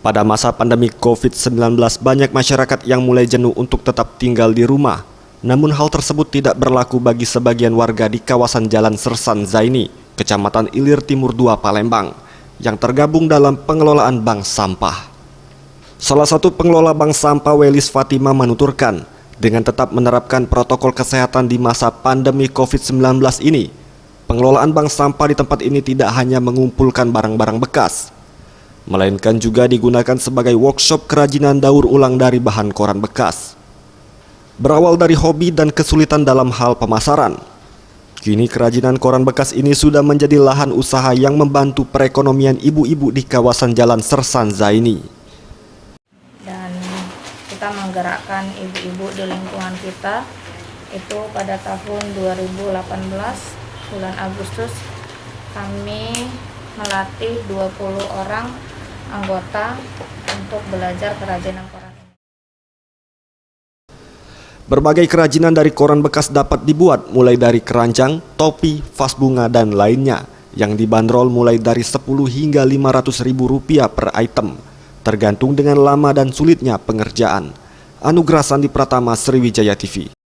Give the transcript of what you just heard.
Pada masa pandemi COVID-19, banyak masyarakat yang mulai jenuh untuk tetap tinggal di rumah. Namun hal tersebut tidak berlaku bagi sebagian warga di kawasan Jalan Sersan Zaini, Kecamatan Ilir Timur 2 Palembang, yang tergabung dalam pengelolaan bank sampah. Salah satu pengelola bank sampah, Welis Fatima, menuturkan, dengan tetap menerapkan protokol kesehatan di masa pandemi COVID-19 ini, pengelolaan bank sampah di tempat ini tidak hanya mengumpulkan barang-barang bekas, melainkan juga digunakan sebagai workshop kerajinan daur ulang dari bahan koran bekas. Berawal dari hobi dan kesulitan dalam hal pemasaran, kini kerajinan koran bekas ini sudah menjadi lahan usaha yang membantu perekonomian ibu-ibu di kawasan Jalan Sersan Zaini. Dan kita menggerakkan ibu-ibu di lingkungan kita itu pada tahun 2018 bulan Agustus kami melatih 20 orang anggota untuk belajar kerajinan koran. Berbagai kerajinan dari koran bekas dapat dibuat mulai dari keranjang, topi, vas bunga, dan lainnya yang dibanderol mulai dari 10 hingga 500 ribu rupiah per item, tergantung dengan lama dan sulitnya pengerjaan. Anugrah Sandi Pratama, Sriwijaya TV.